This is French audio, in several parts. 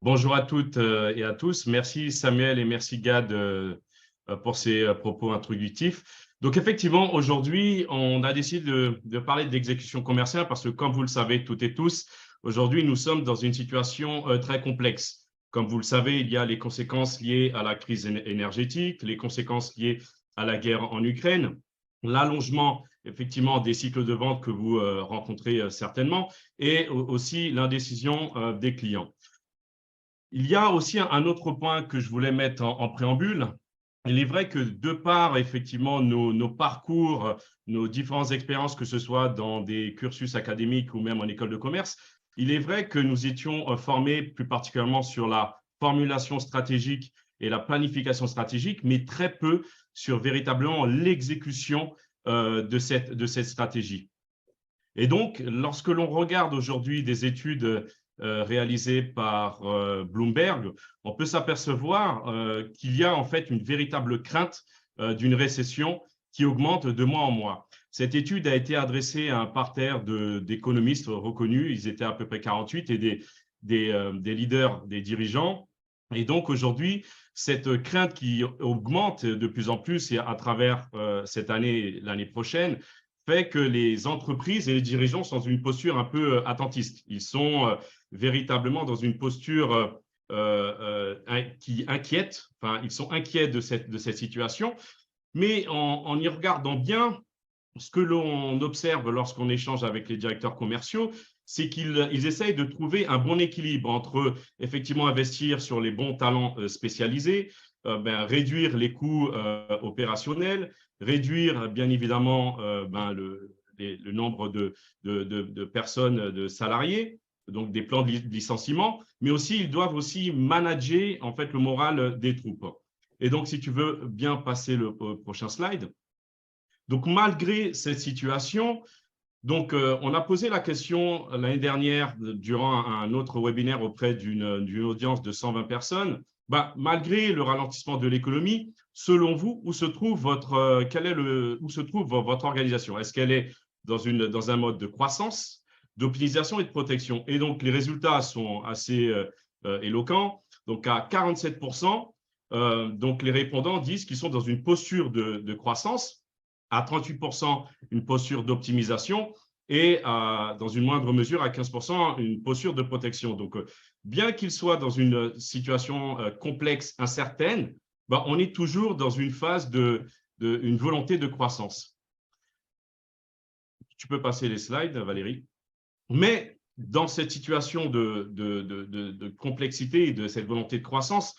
Bonjour à toutes et à tous. Merci Samuel et merci Gad pour ces propos introductifs. Donc effectivement, aujourd'hui, on a décidé de parler d'exécution commerciale parce que comme vous le savez toutes et tous, aujourd'hui, nous sommes dans une situation très complexe. Comme vous le savez, il y a les conséquences liées à la crise énergétique, les conséquences liées à la guerre en Ukraine, l'allongement effectivement des cycles de vente que vous rencontrez certainement et aussi l'indécision des clients. Il y a aussi un autre point que je voulais mettre en préambule. Il est vrai que de par effectivement nos parcours, nos différentes expériences, que ce soit dans des cursus académiques ou même en école de commerce, il est vrai que nous étions formés plus particulièrement sur la formulation stratégique et la planification stratégique, mais très peu sur véritablement l'exécution de cette stratégie. Et donc, lorsque l'on regarde aujourd'hui des études réalisées par Bloomberg, on peut s'apercevoir qu'il y a en fait une véritable crainte d'une récession qui augmente de mois en mois. Cette étude a été adressée à un parterre d'économistes reconnus, ils étaient à peu près 48, et des leaders, des dirigeants. Et donc aujourd'hui, cette crainte qui augmente de plus en plus et à travers cette année et l'année prochaine, fait que les entreprises et les dirigeants sont dans une posture un peu attentiste. Ils sont véritablement dans une posture qui inquiète, enfin, ils sont inquiets de cette situation, mais en y regardant bien, ce que l'on observe lorsqu'on échange avec les directeurs commerciaux, c'est qu'ils essayent de trouver un bon équilibre entre effectivement investir sur les bons talents spécialisés, réduire les coûts opérationnels, réduire bien évidemment le nombre de personnes, de salariés, donc des plans de licenciement, mais aussi ils doivent aussi manager en fait le moral des troupes. Et donc, si tu veux bien passer le prochain slide. Donc, malgré cette situation, donc, on a posé la question l'année dernière durant un autre webinaire auprès d'une audience de 120 personnes. Malgré le ralentissement de l'économie, selon vous, où se trouve votre organisation? Est-ce qu'elle est dans un mode de croissance, d'optimisation et de protection? Et donc, les résultats sont assez éloquents. Donc, à 47%, donc les répondants disent qu'ils sont dans une posture de croissance, à 38% une posture d'optimisation et dans une moindre mesure à 15% une posture de protection. Donc, bien qu'il soit dans une situation complexe, incertaine, on est toujours dans une phase une volonté de croissance. Tu peux passer les slides, Valérie. Mais dans cette situation de complexité et de cette volonté de croissance,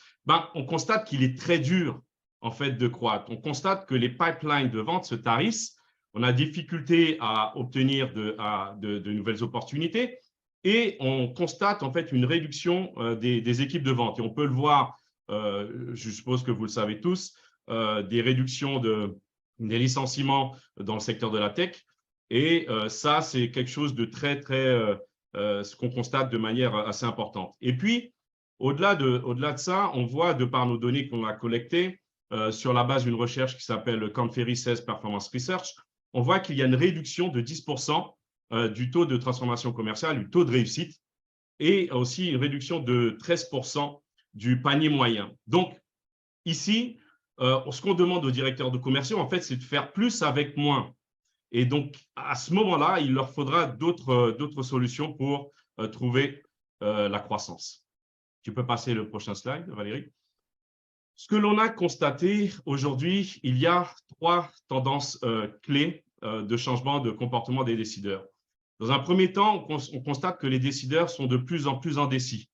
on constate qu'il est très dur en fait de croître. On constate que les pipelines de vente se tarissent. On a difficulté à obtenir de nouvelles opportunités et on constate en fait une réduction des équipes de vente. Et on peut le voir, je suppose que vous le savez tous, des réductions des licenciements dans le secteur de la tech. Et ça, c'est quelque chose de très, très, ce qu'on constate de manière assez importante. Et puis, au-delà de ça, on voit, de par nos données qu'on a collectées, sur la base d'une recherche qui s'appelle Korn Ferry Sales Performance Research, on voit qu'il y a une réduction de 10% du taux de transformation commerciale, du taux de réussite, et aussi une réduction de 13% du panier moyen. Donc, ici, ce qu'on demande aux directeurs de commerciaux, en fait, c'est de faire plus avec moins. Et donc, à ce moment-là, il leur faudra d'autres solutions pour trouver la croissance. Tu peux passer le prochain slide, Valérie. Ce que l'on a constaté aujourd'hui, il y a 3 tendances clés de changement de comportement des décideurs. Dans un premier temps, on constate que les décideurs sont de plus en plus indécis.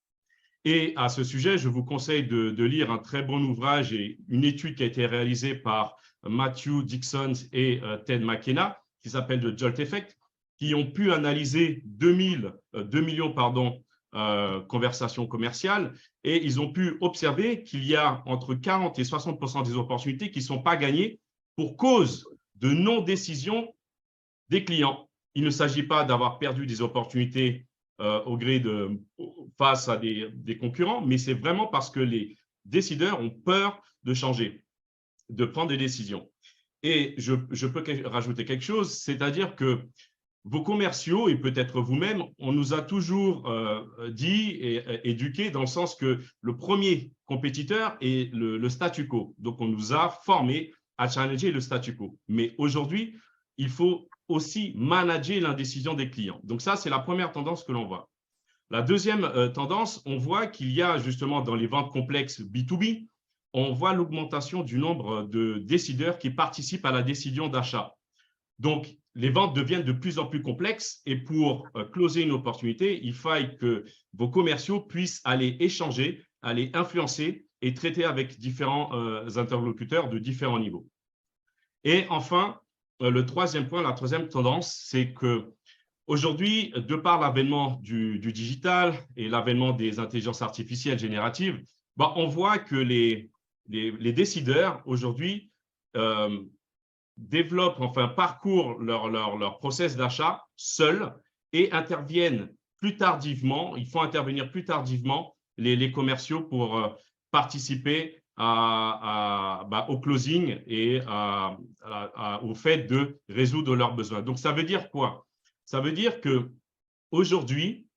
Et à ce sujet, je vous conseille de lire un très bon ouvrage et une étude qui a été réalisée par Matthew Dixon et Ted McKenna, qui s'appelle The Jolt Effect, qui ont pu analyser 2 millions conversations commerciales et ils ont pu observer qu'il y a entre 40 et 60% des opportunités qui ne sont pas gagnées pour cause de non-décision des clients. Il ne s'agit pas d'avoir perdu des opportunités face à des concurrents, mais c'est vraiment parce que les décideurs ont peur de changer, de prendre des décisions. Et je peux rajouter quelque chose, c'est-à-dire que vos commerciaux et peut-être vous-même, on nous a toujours dit et éduqué dans le sens que le premier compétiteur est le statu quo. Donc, on nous a formés à challenger le statu quo. Mais aujourd'hui, il faut aussi manager l'indécision des clients. Donc, ça, c'est la première tendance que l'on voit. La deuxième tendance, on voit qu'il y a justement dans les ventes complexes B2B, on voit l'augmentation du nombre de décideurs qui participent à la décision d'achat. Donc, les ventes deviennent de plus en plus complexes et pour closer une opportunité, il faut que vos commerciaux puissent aller échanger, aller influencer et traiter avec différents interlocuteurs de différents niveaux. Et enfin, le troisième point, la troisième tendance, c'est que aujourd'hui, de par l'avènement du digital et l'avènement des intelligences artificielles génératives, on voit que les décideurs aujourd'hui développent, enfin parcourent leur process d'achat seuls et interviennent plus tardivement, ils font intervenir plus tardivement les commerciaux pour participer au closing et au fait de résoudre leurs besoins. Donc, ça veut dire quoi? Ça veut dire qu'aujourd'hui,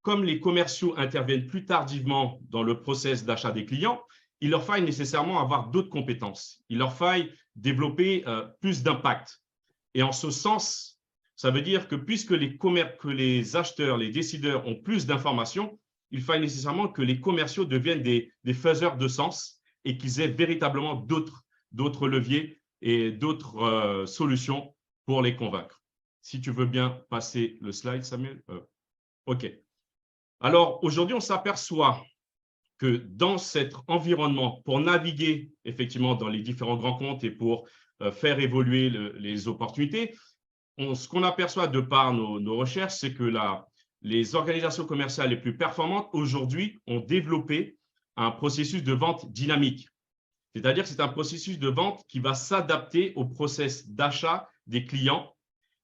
comme les commerciaux interviennent plus tardivement dans le process d'achat des clients, il leur faille nécessairement avoir d'autres compétences. Il leur faille développer plus d'impact. Et en ce sens, ça veut dire que puisque les acheteurs, les décideurs ont plus d'informations, il faille nécessairement que les commerciaux deviennent des faiseurs de sens et qu'ils aient véritablement d'autres leviers et d'autres solutions pour les convaincre. Si tu veux bien passer le slide, Samuel. OK. Alors, aujourd'hui, on s'aperçoit que dans cet environnement, pour naviguer effectivement dans les différents grands comptes et pour faire évoluer les opportunités, ce qu'on aperçoit de par nos recherches, c'est que les organisations commerciales les plus performantes aujourd'hui ont développé un processus de vente dynamique. C'est-à-dire que c'est un processus de vente qui va s'adapter au process d'achat des clients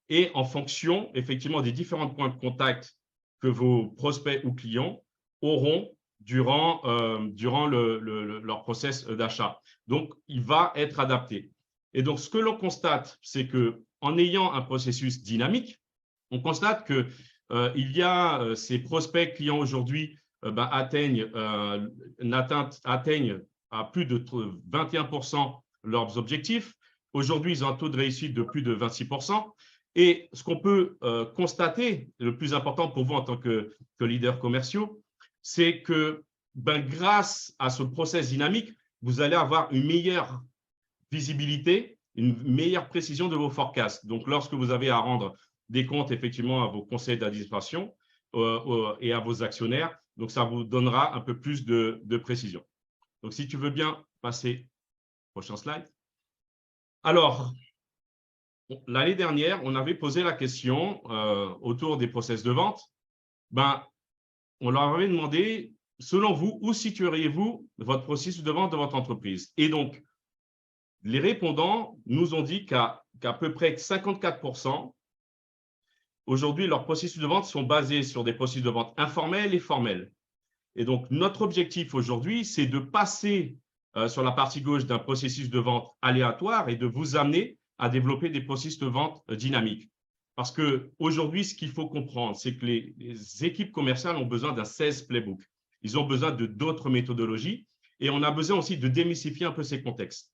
et en fonction effectivement des différents points de contact que vos prospects ou clients auront durant leur process d'achat. Donc, il va être adapté. Et donc, ce que l'on constate, c'est qu'en ayant un processus dynamique, on constate qu'il y a ces prospects clients aujourd'hui atteignent à plus de 21% leurs objectifs. Aujourd'hui, ils ont un taux de réussite de plus de 26%. Et ce qu'on peut constater, le plus important pour vous en tant que leader commerciaux, c'est que grâce à ce process dynamique, vous allez avoir une meilleure visibilité, une meilleure précision de vos forecasts. Donc, lorsque vous avez à rendre des comptes effectivement à vos conseils d'administration et à vos actionnaires, donc ça vous donnera un peu plus de précision. Donc, si tu veux bien passer au prochain slide. Alors, l'année dernière, on avait posé la question autour des process de vente. On leur avait demandé, selon vous, où situeriez-vous votre processus de vente de votre entreprise? Et donc, les répondants nous ont dit qu'à peu près 54%, aujourd'hui, leurs processus de vente sont basés sur des processus de vente informels et formels. Et donc, notre objectif aujourd'hui, c'est de passer sur la partie gauche d'un processus de vente aléatoire et de vous amener à développer des processus de vente dynamiques. Parce qu'aujourd'hui, ce qu'il faut comprendre, c'est que les équipes commerciales ont besoin d'un 16 playbook. Ils ont besoin d'autres méthodologies et on a besoin aussi de démystifier un peu ces contextes.